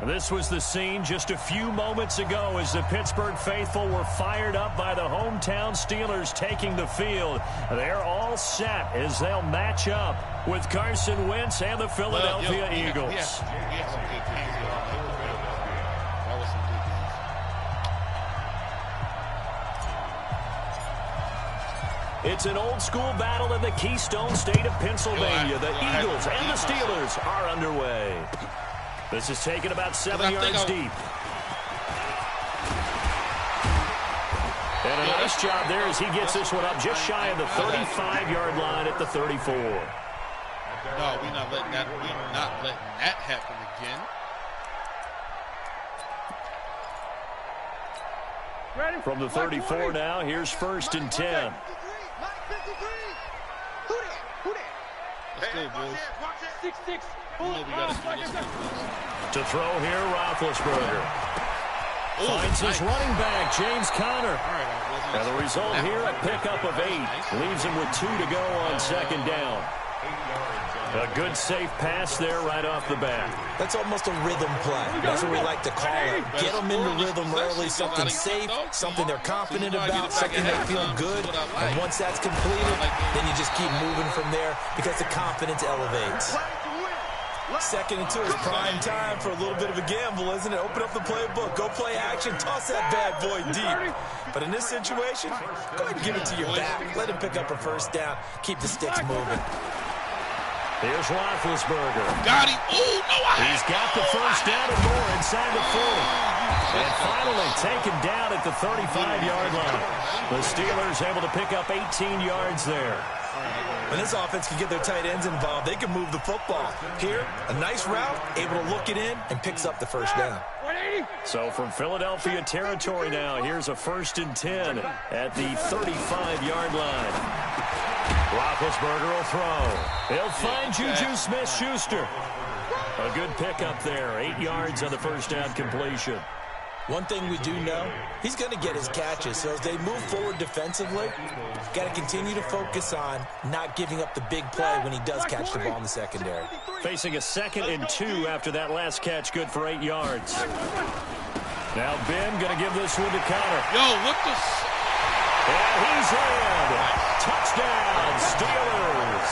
This was the scene just a few moments ago as the Pittsburgh faithful were fired up by the hometown Steelers taking the field. They're all set as they'll match up with Carson Wentz and the Philadelphia Eagles. It's an old-school battle in the Keystone State of Pennsylvania. The Eagles and the Steelers are underway. This is taken about 7 yards deep. And a nice job there as he gets this one up just shy of the 35-yard line at the 34. No, we're not letting that happen again. From the 34 now, here's 1st and 10. Let's go, boys. 6-6. To throw here, Roethlisberger. Finds his running back, James Conner. And the result here, a pickup of 8. Leaves him with 2 to go on 2nd down. A good, safe pass there right off the bat. That's almost a rhythm play. That's what we like to call it. Get them into rhythm early, something safe, something they're confident about, something they feel good. And once that's completed, then you just keep moving from there because the confidence elevates. 2nd and 2 is prime time for a little bit of a gamble, isn't it? Open up the playbook, go play action, toss that bad boy deep. But in this situation, go ahead and give it to your back. Let him pick up a 1st down, keep the sticks moving. Here's Roethlisberger. Got him. Oh, no, He's got the 1st down and more inside the 40. And finally taken down at the 35-yard line. The Steelers able to pick up 18 yards there. When this offense can get their tight ends involved, they can move the football. Here, a nice route, able to look it in, and picks up the 1st down. So from Philadelphia territory now, here's a 1st and 10 at the 35-yard line. Roethlisberger will throw. He'll find Juju Smith-Schuster. A good pickup there. 8 yards on the 1st down completion. One thing we do know, he's going to get his catches. So as they move forward defensively, got to continue to focus on not giving up the big play when he does catch the ball in the secondary. Facing a 2nd and 2 after that last catch, good for 8 yards. Now Ben going to give this one to Conner. Yo, look this. And he's in. Touchdown, Steelers.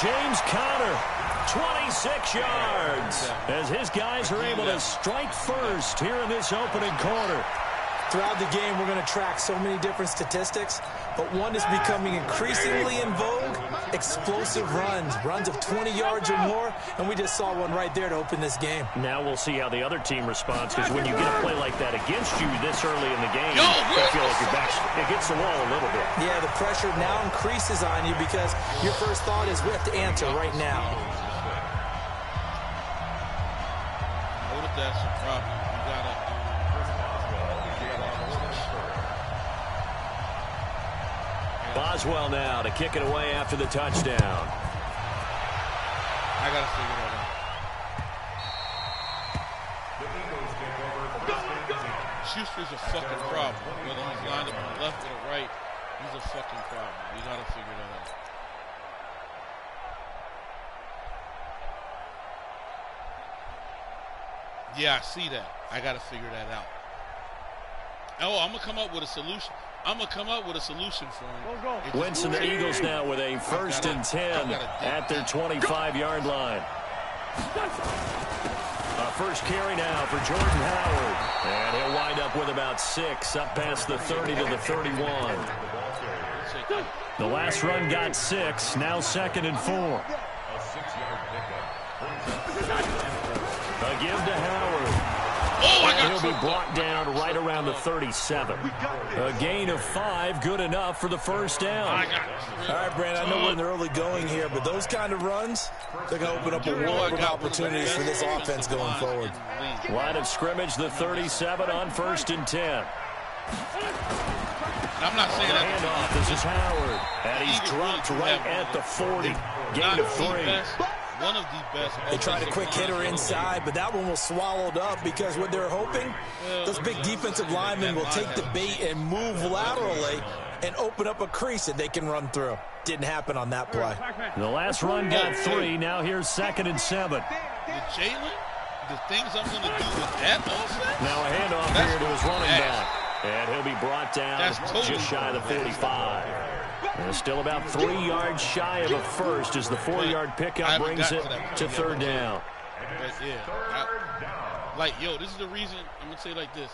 James Conner, 26 yards, as his guys are able to strike first here in this opening quarter. Throughout the game, we're going to track so many different statistics, but one is becoming increasingly in vogue, explosive runs of 20 yards or more, and we just saw one right there to open this game. Now we'll see how the other team responds, because when you get a play like that against you this early in the game, I feel like your back against the wall a little bit. Yeah, the pressure now increases on you because your first thought is we have to answer right now. What if that's a problem? You gotta Boswell now to kick it away after the touchdown. I got to figure that out. Schuster's a fucking problem. Whether he's lined up on the left or the right, he's a fucking problem. We got to figure that out. Yeah, I see that. I got to figure that out. Oh, I'm going to come up with a solution. I'm going to come up with a solution for him. Wentz and the Eagles now with a 1st and 10 at their 25-yard line. First carry now for Jordan Howard. And he'll wind up with about 6 up past the 30 to the 31. The last run got 6. Now 2nd and 4. A give to Howard. And he'll be brought down right around the 37. A gain of 5, good enough for the 1st down. All right, Brandon, I know we're in the early going here, but those kind of runs, they're going to open up a world of opportunities for this offense going forward. Line of scrimmage, the 37 on 1st and 10. I'm not saying that. Handoff, this is Howard. And he's dropped right at the 40. Gain of 3. One of the best. They tried a quick hitter inside, but that one was swallowed up because what they're hoping, those big defensive linemen will take the bait and move laterally and open up a crease that they can run through. Didn't happen on that play. The last run got 3. Now here's 2nd and 7. Did the things I'm going to do with that offense. Now a handoff here to his running back. And he'll be brought down totally just shy of the 45. And still about 3 yards shy of a first as the 4-yard pickup brings it to third down. But yeah, this is the reason I'm going to say it like this.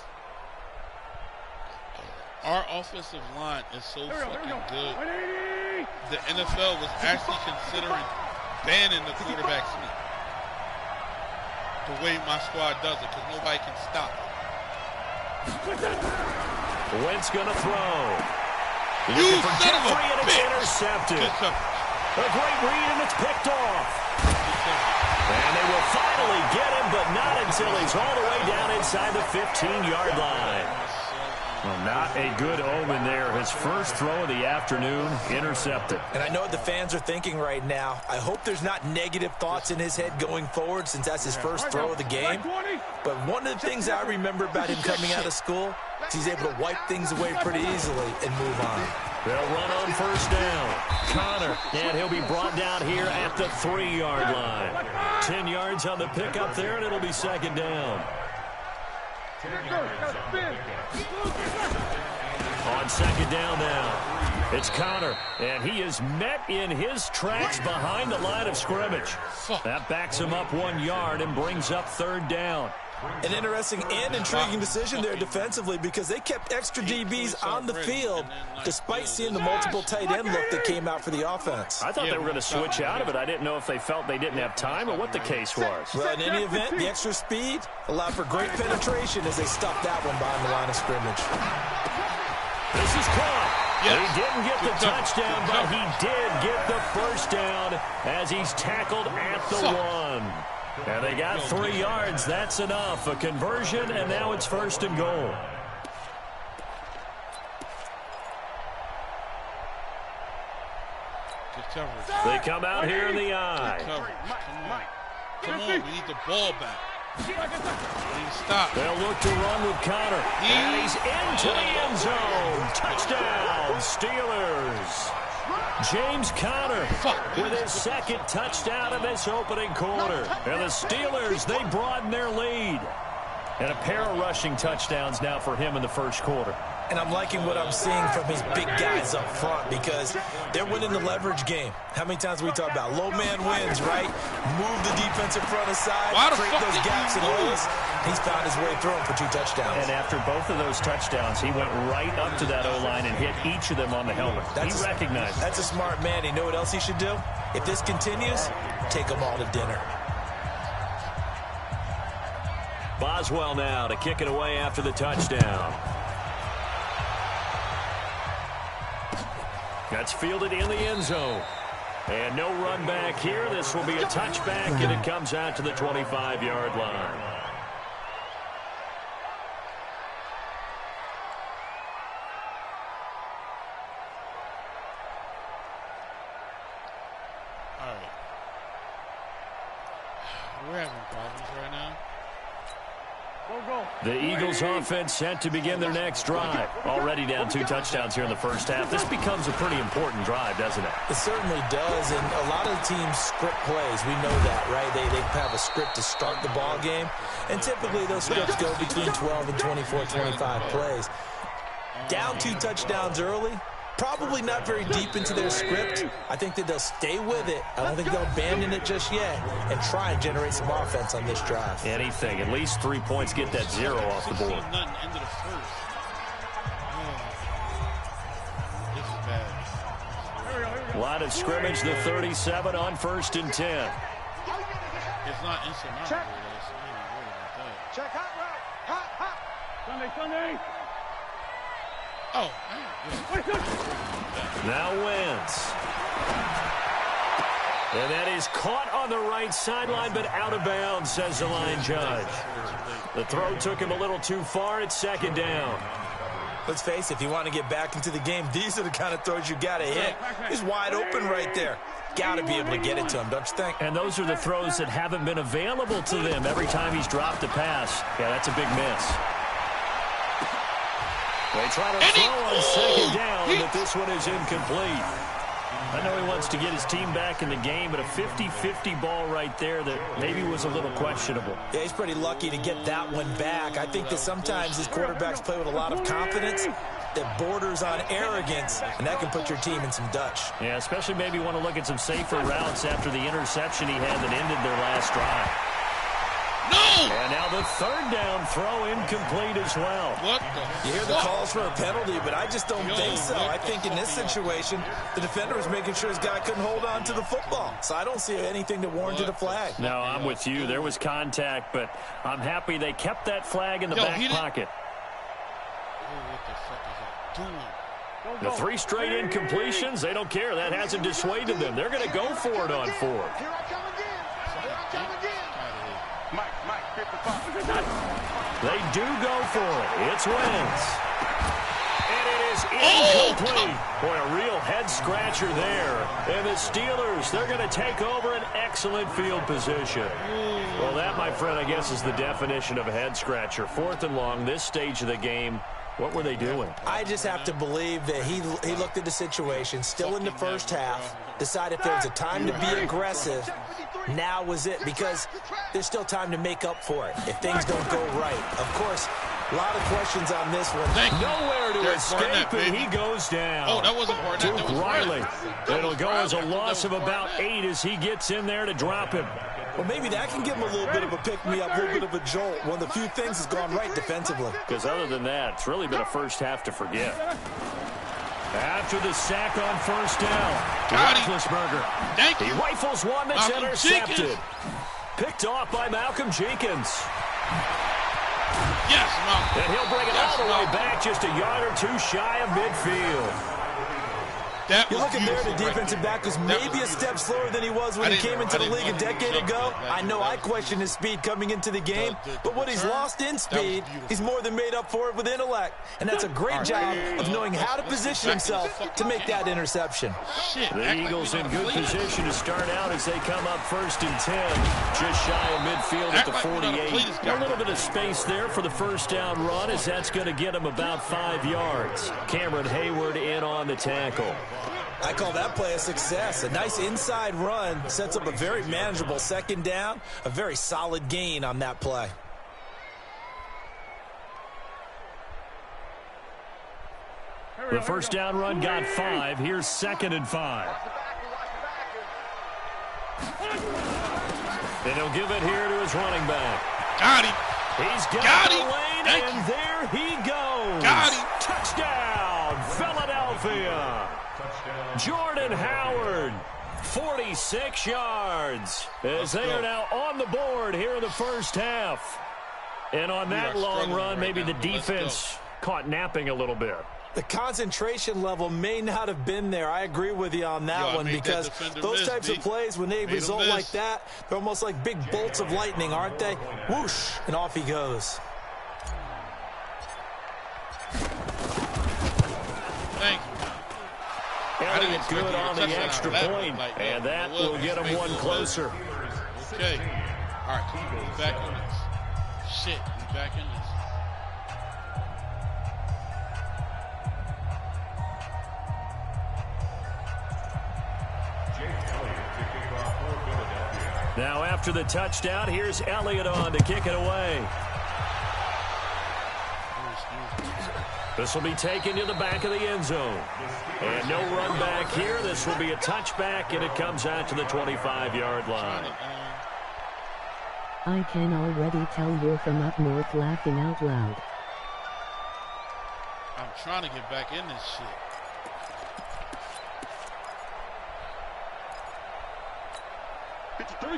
Our offensive line is so fucking good. The NFL was actually considering banning the quarterback sneak. The way my squad does it, because nobody can stop it. Wentz going to throw. You son of a and it's bitch. intercepted. Good coverage. A great read, and it's picked off. And they will finally get him, but not until he's all the way down inside the 15-yard line. Well, not a good omen there. His first throw of the afternoon, intercepted. And I know what the fans are thinking right now. I hope there's not negative thoughts in his head going forward since that's his first throw of the game. But one of the things I remember about him coming out of school is he's able to wipe things away pretty easily and move on. They'll run on first down. Connor, and he'll be brought down here at the 3-yard line. 10 yards on the pickup there, and it'll be second down. On second down now, it's Connor, and he is met in his tracks behind the line of scrimmage. That backs him up 1 yard and brings up third down. An interesting and intriguing decision there defensively because they kept extra DBs on the field despite seeing the multiple tight end look that came out for the offense. I thought they were going to switch out of it. I didn't know if they felt they didn't have time or what the case was. Well, in any event, the extra speed allowed for great penetration as they stopped that one behind the line of scrimmage. This is caught. Yes. He didn't get the touchdown, but he did get the first down as he's tackled at the 1. And they got 3 yards. That's enough. A conversion, and now it's first and goal. Good coverage. They come out here in the eye. Good coverage. Come on, we need the ball back. We need to stop. They'll look to run with Connor. And he's into the end zone. Touchdown, Steelers. James Conner with his second touchdown of this opening quarter. And the Steelers, they broaden their lead. And a pair of rushing touchdowns now for him in the first quarter. And I'm liking what I'm seeing from his big guys up front because they're winning the leverage game. How many times we talk about low man wins, right? Move the defensive front aside, create those gaps and holes. He's found his way through them for 2 touchdowns. And after both of those touchdowns, he went right up to that O-line and hit each of them on the helmet. He recognized it. That's a smart man. You know what else he should do? If this continues, take them all to dinner. Boswell now to kick it away after the touchdown. That's fielded in the end zone. And no run back here. This will be a touchback, and it comes out to the 25-yard line. All right. We're having problems right now. The Eagles offense set to begin their next drive. Already down 2 touchdowns here in the first half. This becomes a pretty important drive, doesn't it? It certainly does, and a lot of teams script plays. We know that, right? They have a script to start the ball game, and typically those scripts go between 12 and 24, 25 plays. Down 2 touchdowns early, probably not very deep into their script. I think that they'll stay with it. I don't think they'll abandon it just yet and try and generate some offense on this drive. Anything. At least 3 points. Get that 0 off the board. Into the first. This is bad. Line of scrimmage, the 37 on first and 10. It's not insurmountable. So I ain't worried about that. Check hot route. Hot. Sunday. Oh, now Wentz. And that is caught on the right sideline, but out of bounds, says the line judge. The throw took him a little too far. It's second down. Let's face it, if you want to get back into the game, these are the kind of throws you got to hit. He's wide open right there. Got to be able to get it to him, don't you think? And those are the throws that haven't been available to them every time he's dropped a pass. Yeah, that's a big miss. They try to throw on second down, but this one is incomplete. I know he wants to get his team back in the game, but a 50-50 ball right there that maybe was a little questionable. Yeah, he's pretty lucky to get that one back. I think that sometimes his quarterbacks play with a lot of confidence that borders on arrogance, and that can put your team in some Dutch. Yeah, especially maybe want to look at some safer routes after the interception he had that ended their last drive. No! And now the third down throw incomplete as well. What the You hear the calls for a penalty, but I just don't think so. I think in this situation, the defender was making sure his guy couldn't hold on to the football. So I don't see anything that warranted a flag. No, I'm with you. There was contact, but I'm happy they kept that flag in the back pocket. What the fuck is that doing? The 3 straight incompletions, they don't care. That hasn't dissuaded them. They're going to go for it on 4th. Here I come again. Here I come again. Mike, 55. They do go for it. It's Wentz. And it is incomplete. Boy, a real head-scratcher there. And the Steelers, they're going to take over an excellent field position. Well, that, my friend, I guess is the definition of a head-scratcher. 4th and long, this stage of the game. What were they doing? I just have to believe that he looked at the situation, still in the first half, decided if there was a time to be aggressive, now was it, because there's still time to make up for it if things don't go right. Of course, a lot of questions on this one. Nowhere to escape, and he goes down. Oh, that wasn't Barnett. That was Riley. It'll go as a Riley. loss of about 8 as he gets in there to drop him. Well, maybe that can give him a little bit of a pick-me-up, a little bit of a jolt. One of the few things has gone right defensively. Because other than that, it's really been a first half to forget. After the sack on first down, Roethlisberger. Thank you. He rifles one that's Malcolm intercepted. Jenkins. Picked off by Malcolm Jenkins. Yes, Malcolm. And he'll bring it all the way back just a yard or 2 shy of midfield. That You was look at there, the beautiful right defensive there. back was That maybe a was step slower than he was when he came into the league a decade ago. I know I questioned his speed coming into the game, but what he's lost in speed, he's more than made up for it with intellect. And that's a great job of knowing how to position himself to make that interception. Shit. The Eagles in good position to start out as they come up 1st and 10, just shy of midfield at the 48. A little bit of space there for the first down run as that's going to get them about 5 yards. Cameron Hayward in on the tackle. I call that play a success. A nice inside run sets up a very manageable second down, a very solid gain on that play. The first down run got 5. Here's 2nd and 5. And he'll give it here to his running back. Got him. He's got the lane, and there he goes. Got him. Touchdown, Philadelphia. Jordan Howard, 46 yards, as they are now on the board here in the first half. And on that long run, maybe the defense caught napping a little bit. The concentration level may not have been there. I agree with you on that one, because those types of plays, when they result like that, they're almost like big bolts of lightning, aren't they? Whoosh, and off he goes. Thank you. Elliott good on the extra point, and that will get him one closer. Okay. All right, come on, we back in this. Shit, we back in this. Now after the touchdown, here's Elliott on to kick it away. This will be taken to the back of the end zone. And no run back here. This will be a touchback, and it comes out to the 25-yard line. I can already tell you're from up north laughing out loud. I'm trying to get back in this shit.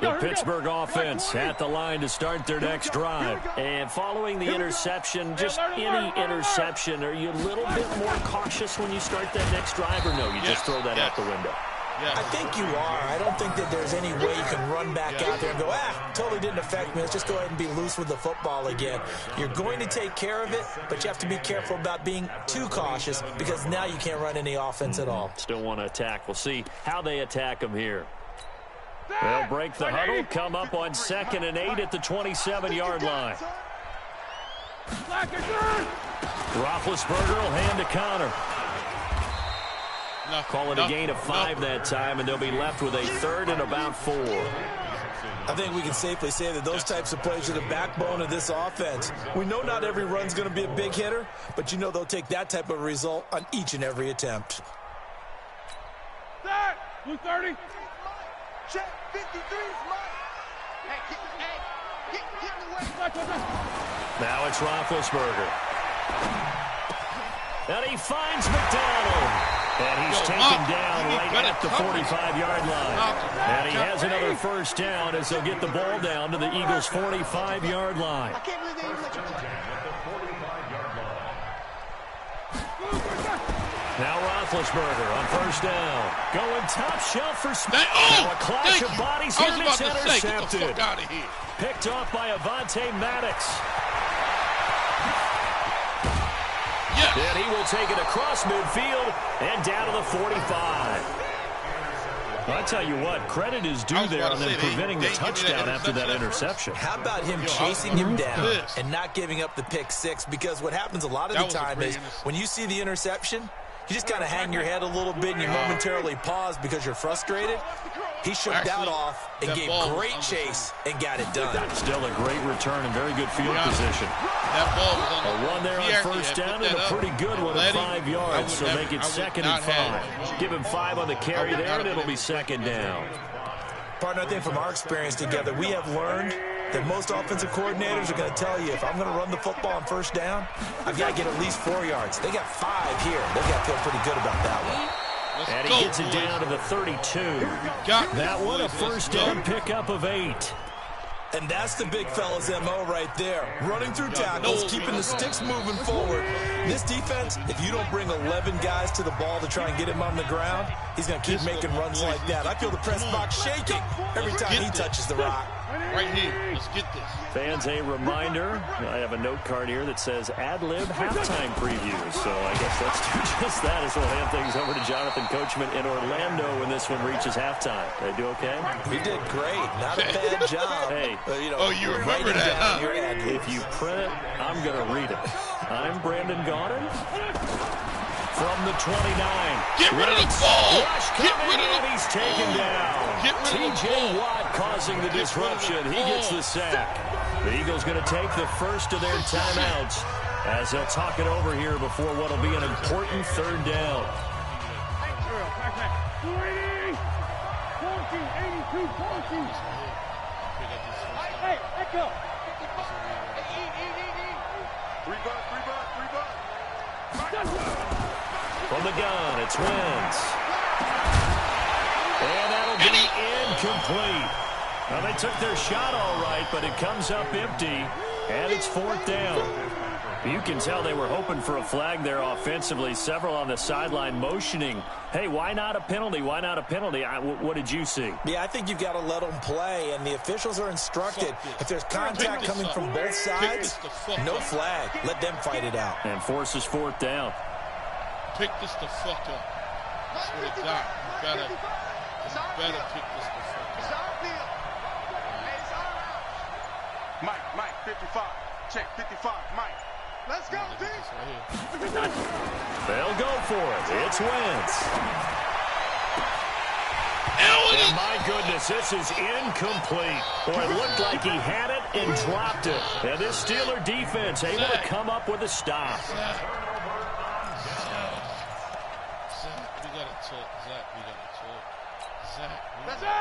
The Pittsburgh offense at the line to start their next drive. And following the interception, just any interception, are you a little bit more cautious when you start that next drive, or no? You just throw that out the window? I think you are. I don't think that there's any way you can run back out there and go, totally didn't affect me. Let's just go ahead and be loose with the football again. You're going to take care of it, but you have to be careful about being too cautious, because now you can't run any offense at all. Still want to attack. We'll see how they attack them here. They'll break the huddle, come up on 2nd and 8 at the 27-yard line. Roethlisberger will hand to Connor. Call it a gain of 5 that time, and they'll be left with a 3rd and about 4. I think we can safely say that those types of plays are the backbone of this offense. We know not every run's going to be a big hitter, but you know they'll take that type of result on each and every attempt. Start! Blue 30. Check 53's Mike. Hey, get in the way. Now it's Roethlisberger. And he finds McDonald. And he's taken down right at the 45-yard line. And he has another first down as they'll get the ball down to the Eagles' 45-yard line. I can't believe they even let you touch it. Now Roethlisberger on first down. Going top shelf for Smith. Now a clash of bodies here, and it's intercepted. Get the fuck out of here. Picked off by Avonte Maddox. Yes. And he will take it across midfield and down to the 45. I tell you what, credit is due there on them preventing the touchdown after that interception. How about him chasing him down and not giving up the pick 6? Because what happens a lot of the time is when you see the interception, you just kind of hang your head a little bit and you momentarily pause because you're frustrated. He shook that off and gave great chase and got it done. Still a great return and very good field position. That ball was on a run there on first down and a pretty good one at 5 yards, so make it 2nd and 5. Give him 5 on the carry there, and it'll be 2nd down. Partner, I think from our experience together, we have learned that most offensive coordinators are going to tell you, if I'm going to run the football on first down, I've got to get at least 4 yards. They got 5 here. They've got to feel pretty good about that one. And he gets it down to the 32. That one a first down pickup of 8. And that's the big fella's MO right there. Running through tackles, keeping the sticks moving forward. This defense, if you don't bring 11 guys to the ball to try and get him on the ground, he's going to keep making runs like that. I feel the press box shaking every time he touches the rock. Right here. Let's get this. Fans, a reminder. I have a note card here that says ad-lib halftime preview. So I guess let's do just that as we'll hand things over to Jonathan Coachman in Orlando when this one reaches halftime. Did I do okay? We did great. Not a bad job. Hey. You remember that, huh? If you print it, I'm going to read it. I'm Brandon Gaudin. From the 29. Get rid of the ball. Get rid of it. He's taken down. T.J. Watt causing the disruption. He gets the sack. The Eagles going to take the first of their timeouts as they'll talk it over here before what will be an important 3rd down. 82. Hey, let go. From the gun, it's Wentz. And that'll be incomplete. Now, they took their shot all right, but it comes up empty, and it's 4th down. You can tell they were hoping for a flag there offensively. Several on the sideline motioning, hey, why not a penalty? Why not a penalty? What did you see? Yeah, I think you've got to let them play, and the officials are instructed. If there's contact coming from both sides, no flag. Let them fight it out. And forces 4th down. Pick this the fuck up. That's what it got. You better pick this the fuck up. Mike, 55. Check 55, Mike. Let's go, D. They'll go for it. It's Wentz. And my goodness, this is incomplete. Boy, it looked like he had it and dropped it. And this Steeler defense able to come up with a stop.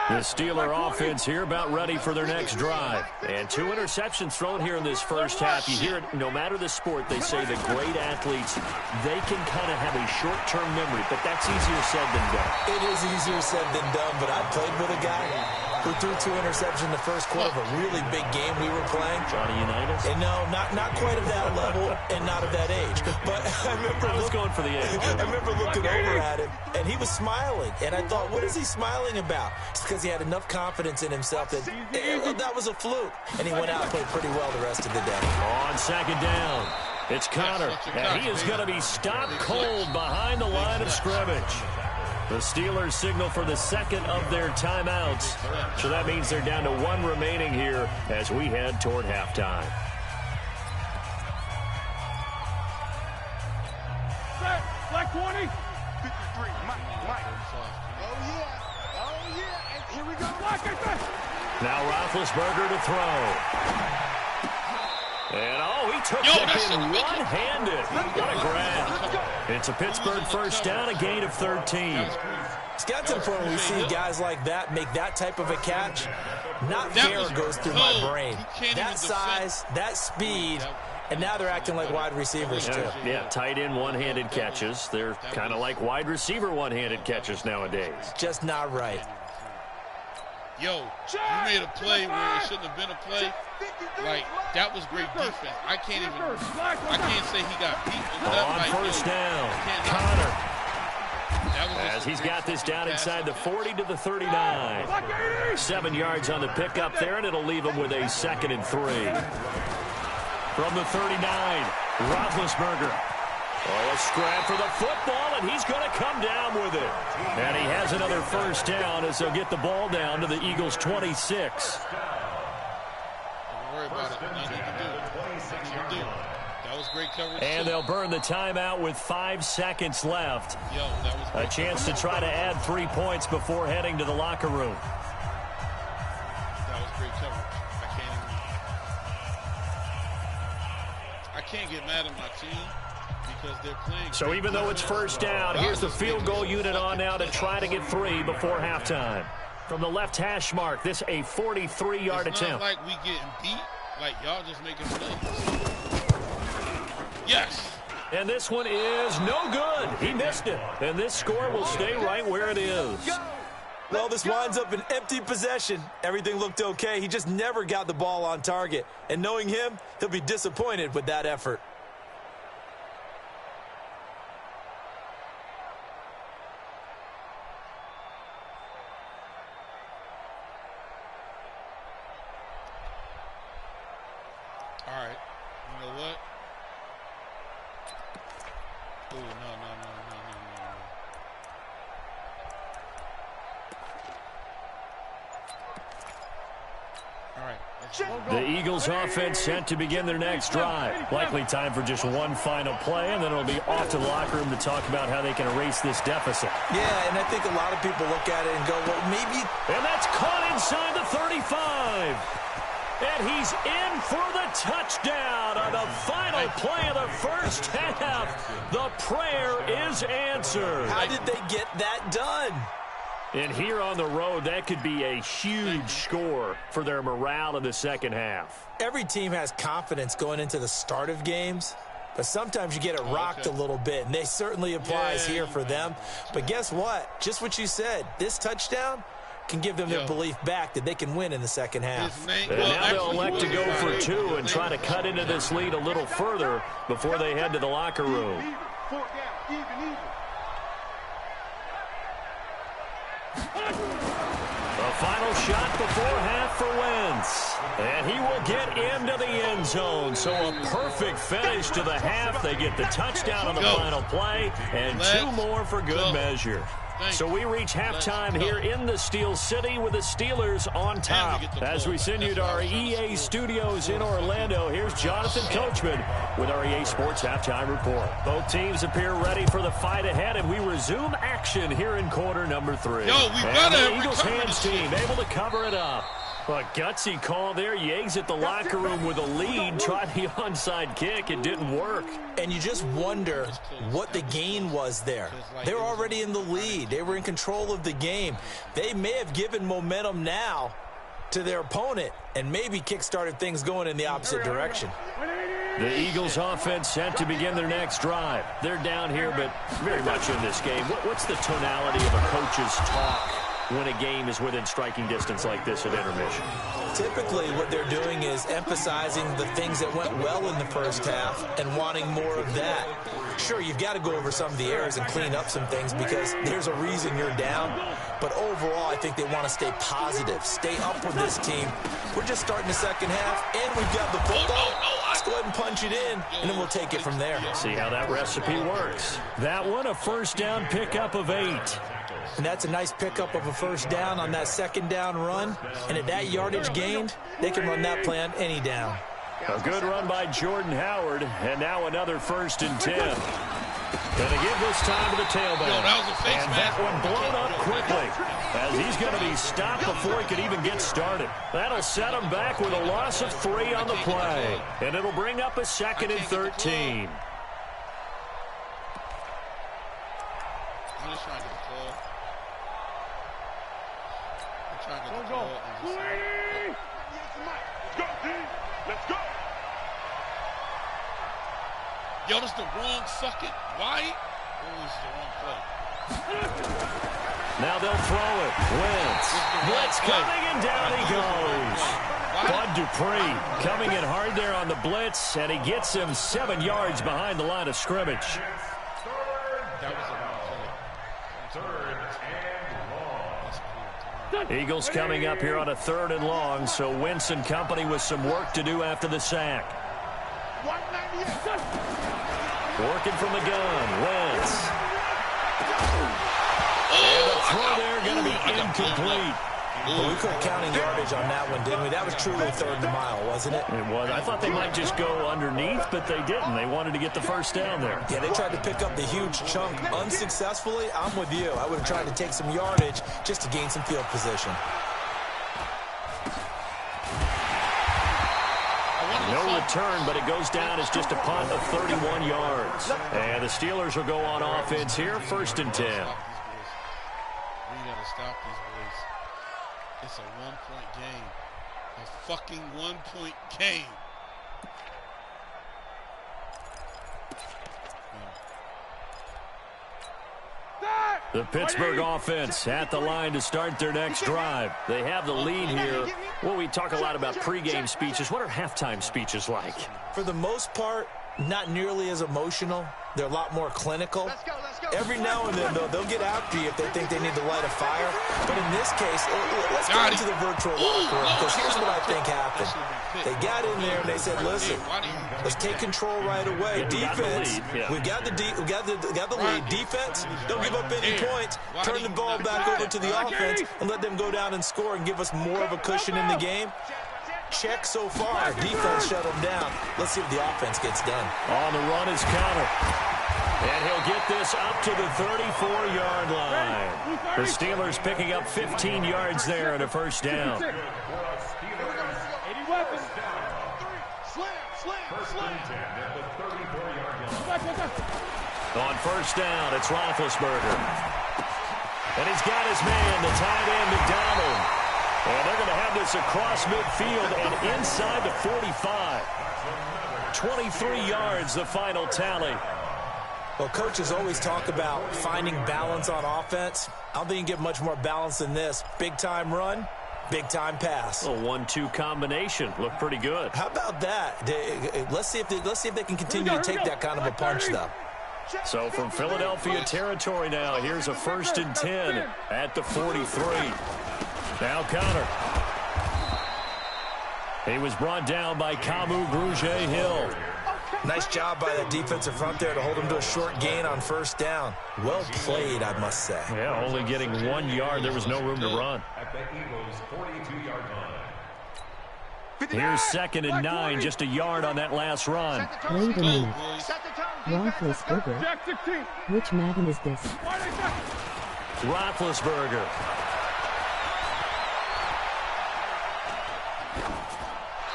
The Steeler offense here about ready for their next drive. And 2 interceptions thrown here in this first half. You hear it, no matter the sport, they say the great athletes, they can kind of have a short-term memory, but that's easier said than done. It is easier said than done, but I played with a guy who threw 2 interceptions in the first quarter of a really big game we were playing. Johnny Unitas? And no, not quite of that level and not of that age. But I was going for the age. I remember looking over at him, and he was smiling. And I thought, what is he smiling about? It's because he had enough confidence in himself that that was a fluke. And he went out and played pretty well the rest of the day. On 2nd down, it's Connor. And he is going to be stopped cold behind the line of scrimmage. The Steelers signal for the 2nd of their timeouts. So that means they're down to 1 remaining here as we head toward halftime. Black 20. 53, Mike. And here we go. Now Roethlisberger to throw. And, he took that in one-handed. What a grab. It's a Pittsburgh first down, a gain of 13. It's got to the point when we see guys like that make that type of a catch. Not fair goes through my brain. That size, that speed, and now they're acting like wide receivers too. Yeah, tight end one-handed catches. They're kind of like wide receiver one-handed catches nowadays. Just not right. Yo, you made a play where it shouldn't have been a play. Like, that was great defense. I can't say he got beat. On first down, Connor. As he's got this down inside the 40 to the 39. 7 yards on the pickup there, and it'll leave him with a 2nd and 3. From the 39, Roethlisberger. A scrap for the football, and he's going to come down with it. And he has another first down as they'll get the ball down to the Eagles' 26. Don't worry about it. Nothing to do. That was great coverage. And they'll burn the timeout with 5 seconds left. A chance to try to add 3 points before heading to the locker room. That was great coverage. I can't get mad at my team. They're playing. So even though it's first down, here's the field goal unit on now to try to get 3 before halftime. From the left hash mark, this a 43-yard attempt. It's not like we getting beat, like y'all just making plays. Yes. And this one is no good. He missed it. And this score will stay right where it is. Well, this winds up an empty possession. Everything looked okay. He just never got the ball on target. And knowing him, he'll be disappointed with that effort. All right, you know what? Oh, no. All right. The Eagles offense set to begin their next drive. Likely time for just one final play, and then it'll be off to the locker room to talk about how they can erase this deficit. Yeah, and I think a lot of people look at it and go, well, maybe. And that's caught inside the 35. And he's in for the touchdown on the final play of the first half. The prayer is answered. How did they get that done? And here on the road, that could be a huge score for their morale in the second half. Every team has confidence going into the start of games, but sometimes you get it rocked a little bit, and they certainly applies here for them. But guess what? Just what you said, this touchdown can give them their belief back that they can win in the second half. And now they'll elect to go for 2 and try to cut into this lead a little further before they head to the locker room. A final shot before half for Wentz. And he will get into the end zone. So a perfect finish to the half. They get the touchdown on the final play, and 2 more for good measure. So we reach halftime here in the Steel City with the Steelers on top. As we send you to our EA studios in Orlando, here's Jonathan Coachman with our EA Sports Halftime Report. Both teams appear ready for the fight ahead, and we resume action here in quarter number 3. And the Eagles hands team able to cover it up. A gutsy call there. You exit the locker room with a lead. Tried the onside kick. It didn't work. And you just wonder what the gain was there. They were already in the lead. They were in control of the game. They may have given momentum now to their opponent and maybe kick-started things going in the opposite direction. The Eagles offense set to begin their next drive. They're down here, but very much in this game. What's the tonality of a coach's talk when a game is within striking distance like this at intermission? Typically what they're doing is emphasizing the things that went well in the first half and wanting more of that. Sure, you've got to go over some of the errors and clean up some things because there's a reason you're down. But overall, I think they want to stay positive, stay up with this team. We're just starting the second half, and we've got the football. Let's go ahead and punch it in, and then we'll take it from there. See how that recipe works. That one, a first down pickup of 8. And that's a nice pickup of a first down on that second down run. And at that yardage gained, they can run that play on any down. A good run by Jordan Howard, and now another 1st and 10. Gonna give this time to the tailback. Yo, that was a face and mask. that one blown up quickly as he's going to be stopped before he could even get started. That'll set him back with a loss of 3 on the play. And it'll bring up a 2nd and 13. I'm just trying to get the ball. I'm trying to get the ball. Let's go. Yo, that's the wrong fucking White. Oh, it's the wrong play. Now they'll throw it. Wentz. Blitz coming and down he goes. Bud Dupree coming in hard there on the blitz, and he gets him 7 yards behind the line of scrimmage. That was a wrong play. Eagles coming up here on a 3rd and long, so Wentz and company with some work to do after the sack. Working from the gun, Wentz. And the throw there going to be incomplete. Well, we quit counting yardage on that one, didn't we? That was truly 3rd and mile, wasn't it? It was. I thought they might just go underneath, but they didn't. They wanted to get the first down there. Yeah, they tried to pick up the huge chunk unsuccessfully. I'm with you. I would have tried to take some yardage just to gain some field position. No return, but it goes down as just a punt of 31 yards. And the Steelers will go on offense here, 1st and 10. We got to stop these boys. It's a 1-point game. A fucking 1-point game. The Pittsburgh offense at the line to start their next drive. They have the lead here. Well, we talk a lot about pregame speeches. What are halftime speeches like? For the most part, not nearly as emotional. They're a lot more clinical. Every now and then, though, they'll get after you if they think they need to light a fire. But in this case, let's go into the virtual locker room, because here's what I think happened. They got in there and they said, listen, let's take control right away. Defense, we got the lead. Defense, don't give up any points. Turn the ball back over to the offense and let them go down and score and give us more of a cushion in the game. Check so far. Defense shut them down. Let's see if the offense gets done. On the run is Connor. And he'll get this up to the 34-yard line. The Steelers picking up 15 yards there and a first down. On first down, it's Roethlisberger. And he's got his man, the tight end, McDonald. And they're going to have this across midfield and inside the 45. 23 yards, the final tally. Well, coaches always talk about finding balance on offense. I don't think you can get much more balance than this. Big-time run, big-time pass. A 1-2 combination. Looked pretty good. How about that? Let's see if they can continue to take that kind of a punch, though. So from Philadelphia territory now, here's a 1st and 10 at the 43. Now Connor. He was brought down by Kamu Grugier-Hill. Nice job by that defensive front there to hold him to a short gain on first down. Well played, I must say. Yeah, only getting 1 yard. There was no room to run. Here's 2nd and 9, just a yard on that last run. Wait a minute. Roethlisberger? Which Madden is this? Roethlisberger.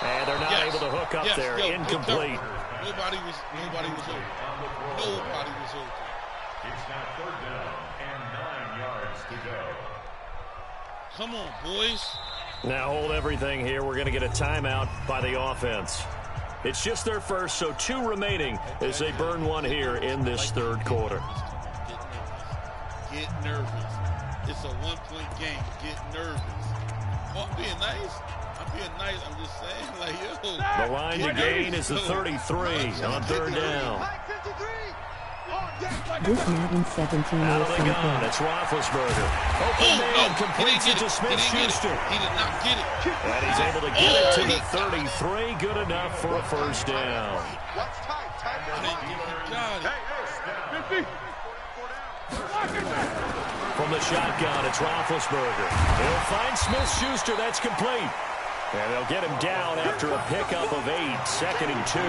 And they're not able to hook up there. Incomplete. Nobody was open. Nobody was open. It's now 3rd down and 9 yards to go. Come on, boys. Now hold everything here. We're going to get a timeout by the offense. It's just their first, so 2 remaining as they burn one here in this 3rd quarter. Get nervous. It's a 1-point game. Get nervous. Oh, I'm being nice. I'm just saying, like, yo. The line to gain is the 33 on 3rd down. This Madden 17 Out is of the gun, something. it's Roethlisberger. Open man completes it to Smith-Schuster. He did not get it. And he's able to get it to the 33. Good enough for a first down. From the shotgun, it's Roethlisberger. He'll find Smith-Schuster. That's complete. And they'll get him down after a pickup of 8. 2nd and 2.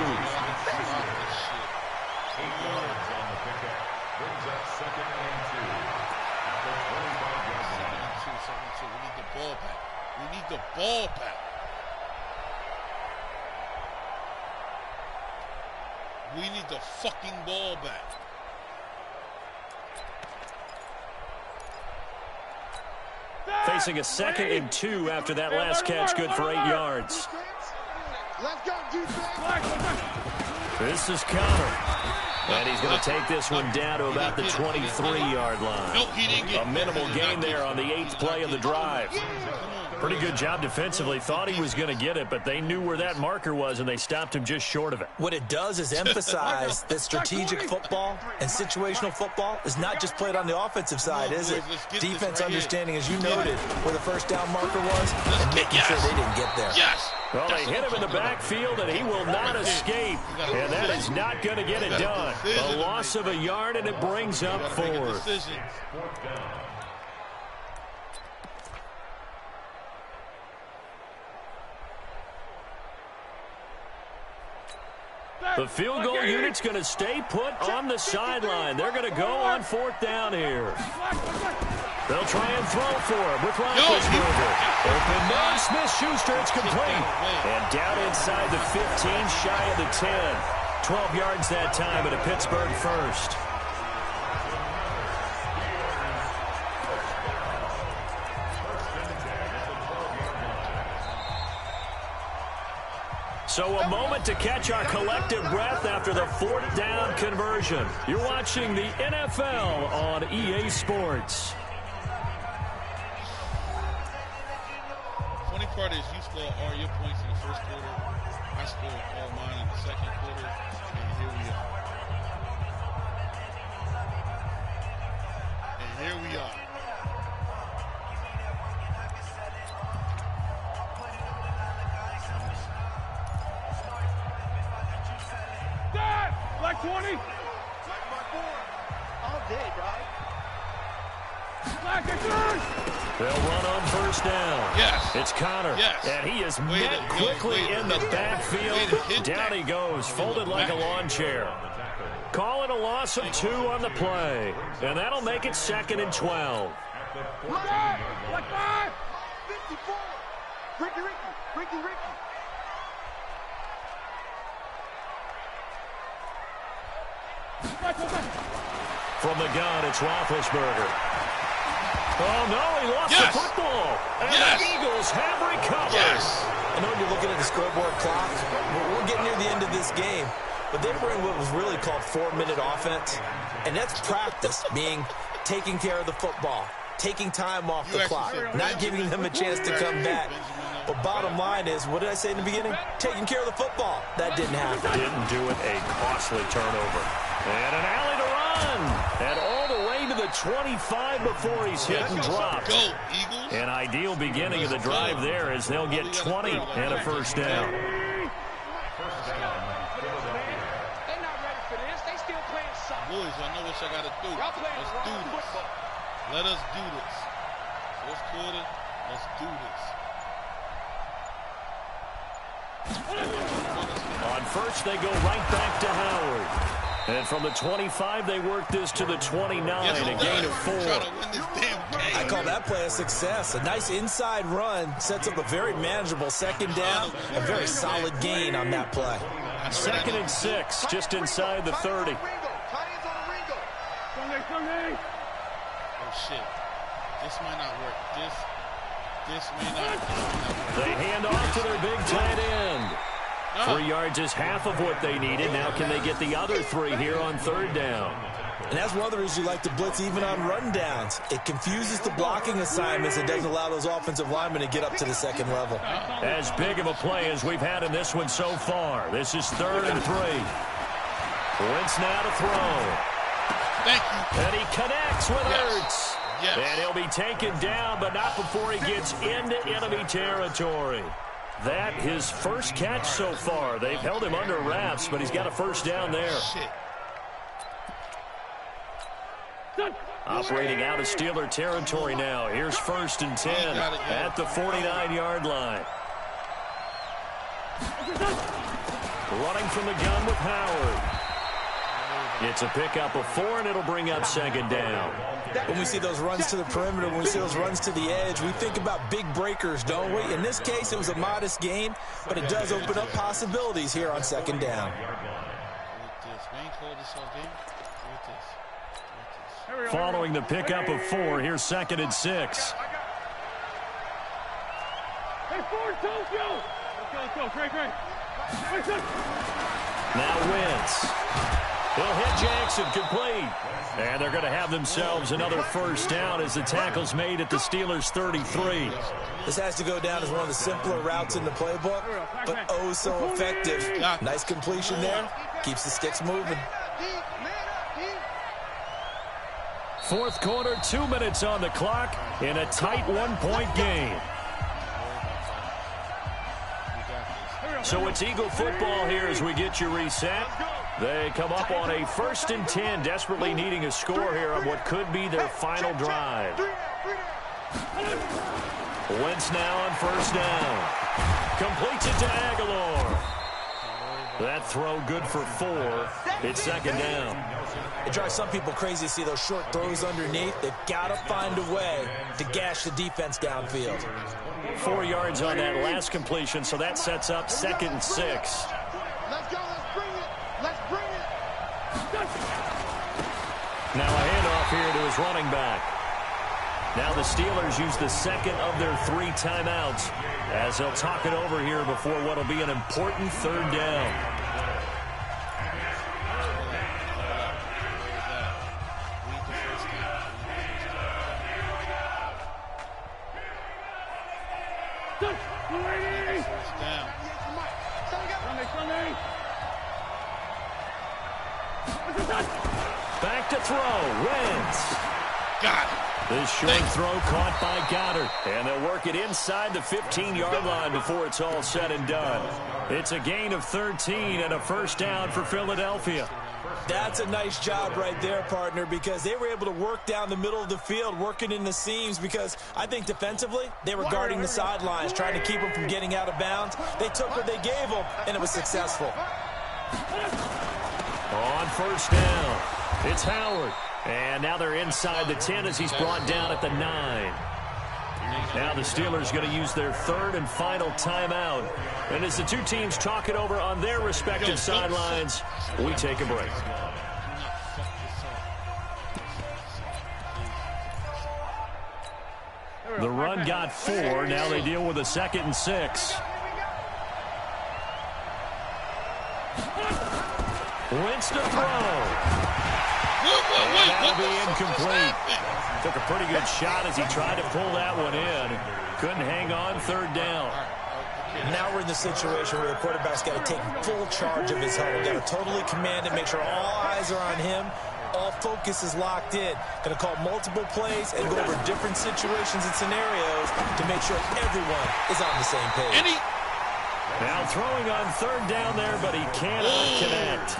We need the ball back. We need the ball back. We need the fucking ball back. Facing a 2nd and 2 after that last catch, good for 8 yards. Let's go, defense. This is Connor. And he's going to take this one down to about the 23-yard line. Nope, he didn't get a minimal gain there on the 8th play of the drive. Pretty good job defensively. Thought he was going to get it, but they knew where that marker was, and they stopped him just short of it. What it does is emphasize that strategic football and situational football is not just played on the offensive side, is it? Defense understanding, as you noted, where the first down marker was, and making sure they didn't get there. Yes! Well, they hit him in the backfield, and he will not escape. And that is not going to get it done. A loss of a yard, and it brings up 4th. The field goal unit's going to stay put on the sideline. They're going to go on 4th down here. They'll try and throw for him with Roethlisberger. Open man, Smith-Schuster, it's complete. And down inside the 15, shy of the 10. 12 yards that time, and a Pittsburgh first. So a moment to catch our collective breath after the 4th down conversion. You're watching the NFL on EA Sports. Funny part is you score all your points in the first quarter. I scored all mine in the second quarter. And here we are. And here we are. Black 20. Black my board. All day, dog. Black is good. They'll run on 1st down. Yes. It's Connor. Yes. And he is met quickly in the backfield. Down he goes, folded like a lawn chair. Call it a loss of 2 on the play. And that'll make it 2nd and 12. Black 5. 54. Ricky. From the gun, it's Roethlisberger. Oh, no, he lost the football. And the Eagles have recovered. Yes. I know you're looking at the scoreboard clock. We're getting near the end of this game. But they bring what was really called 4-minute offense. And that's practice, meaning taking care of the football, taking time off the clock, not giving them a chance to come back. But bottom line is, what did I say in the beginning? Taking care of the football. That didn't happen. Didn't do it. A costly turnover. And an alley to run. And all the way to the 25 before he's hit and dropped. Go, Eagles. An ideal beginning of the drive there as they'll get 20 and a 1st down. They're not ready for this. They still playing soccer. Boys, I know what I got to do. Y'all playing Let's do this. Let us do this. 4th quarter, let's do this. On 1st, they go right back to Howard. And from the 25, they work this to the 29, a gain of 4. I call that play a success. A nice inside run sets up a very manageable 2nd down, a very solid gain on that play. 2nd and 6, just inside the 30. Oh, shit. This might not work. This may not work. They hand off to their big tight end. 3 yards is half of what they needed. Now can they get the other 3 here on 3rd down? And that's one of the reasons you like to blitz even on rundowns. It confuses the blocking assignments and doesn't allow those offensive linemen to get up to the 2nd level. As big of a play as we've had in this one so far. This is 3rd and 3. Wentz now to throw. Thank you. And he connects with Ertz. Yes. And he'll be taken down, but not before he gets into enemy territory. That his first catch so far. They've held him under wraps, but he's got a 1st down there. Shit. Operating out of Steeler territory now. Here's 1st and 10 at the 49-yard line. Running from the gun with Howard. It's a pickup of 4, and it'll bring up second down. When we see those runs to the perimeter, when we see those runs to the edge, we think about big breakers, don't we? In this case, it was a modest gain, but it does open up possibilities here on second down. Following the pickup of 4, here's 2nd and 6. Now Wentz. He'll hit Jackson complete. And they're going to have themselves another first down as the tackle's made at the Steelers' 33. This has to go down as one of the simpler routes in the playbook, but oh so effective. Nice completion there. Keeps the sticks moving. 4th quarter, 2 minutes on the clock in a tight 1-point game. So it's Eagle football here as we get you reset. They come up on a 1st and 10, desperately needing a score here on what could be their final drive. Wentz now on 1st down. Completes it to Aguilar. That throw good for 4. It's 2nd down. It drives some people crazy to see those short throws underneath. They've got to find a way to gash the defense downfield. 4 yards on that last completion, so that sets up 2nd and 6. Let's go, let's bring it. Let's bring it. Now a handoff here to his running back. Now the Steelers use the 2nd of their 3 timeouts as they'll talk it over here before what will be an important 3rd down. Back to throw. Wentz. Got it. This short throw caught by Goddard. And they'll work it inside the 15-yard line before it's all said and done. It's a gain of 13 and a first down for Philadelphia. That's a nice job right there, partner, because they were able to work down the middle of the field, working in the seams, because I think defensively they were guarding the sidelines, trying to keep them from getting out of bounds. They took what they gave them, and it was successful. On 1st down, it's Howard. And now they're inside the 10 as he's brought down at the 9. Now the Steelers going to use their 3rd and final timeout. And as the 2 teams talk it over on their respective sidelines, we take a break. The run got 4. Now they deal with a 2nd and 6. Wentz to throw. That'll be incomplete. Took a pretty good shot as he tried to pull that one in. Couldn't hang on 3rd down. Now we're in the situation where the quarterback's got to take full charge of his huddle. Got to totally command it, make sure all eyes are on him. All focus is locked in. Going to call multiple plays and go over different situations and scenarios to make sure everyone is on the same page. Now throwing on 3rd down there, but he cannot connect.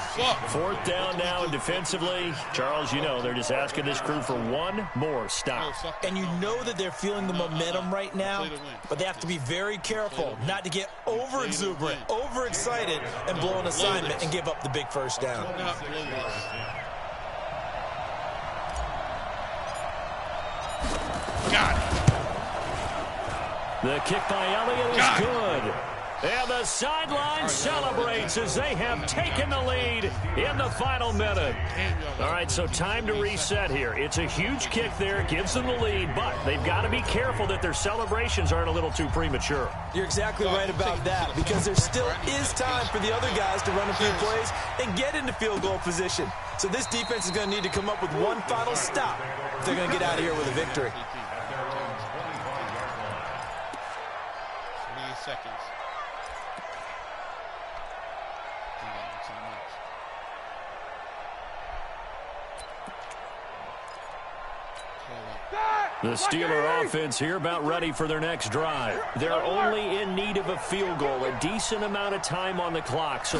4th down now, and defensively, Charles, you know, they're just asking this crew for one more stop. And you know that they're feeling the momentum right now, but they have to be very careful not to get over-exuberant, over-excited, and blow an assignment and give up the big first down. Got it. The kick by Elliott is good. And the sideline celebrates as they have taken the lead in the final minute. All right, so time to reset here. It's a huge kick there. Gives them the lead, but they've got to be careful that their celebrations aren't a little too premature. You're exactly right about that, because there still is time for the other guys to run a few plays and get into field goal position. So this defense is going to need to come up with one final stop if they're going to get out of here with a victory. 28 seconds. The Steeler offense here about ready for their next drive. They're only in need of a field goal, a decent amount of time on the clock. So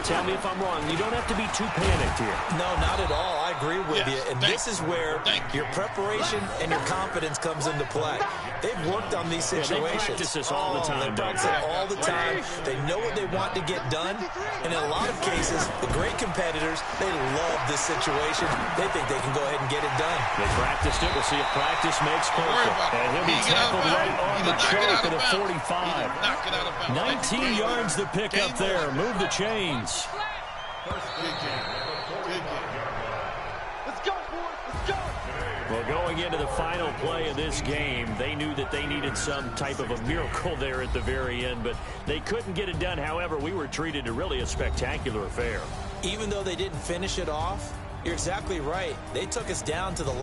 tell me if I'm wrong. You don't have to be too panicked here. No, not at all. I agree with you, and this is where your preparation and your confidence comes into play. They've worked on these situations. They practice this all the time. They practice it all the time. They know what they want to get done, and in a lot of cases, the great competitors, they love this situation. They think they can go ahead and get it done. They practiced it. We'll see if practice makes perfect. And he'll be tackled right on the choke at the 45. 19 yards to pick up there. Move the chains. Good game. Good game. Let's go, boys. Let's go. Well, going into the final play of this game, they knew that they needed some type of a miracle there at the very end, but they couldn't get it done. However, we were treated to really a spectacular affair. Even though they didn't finish it off, you're exactly right. They took us down to the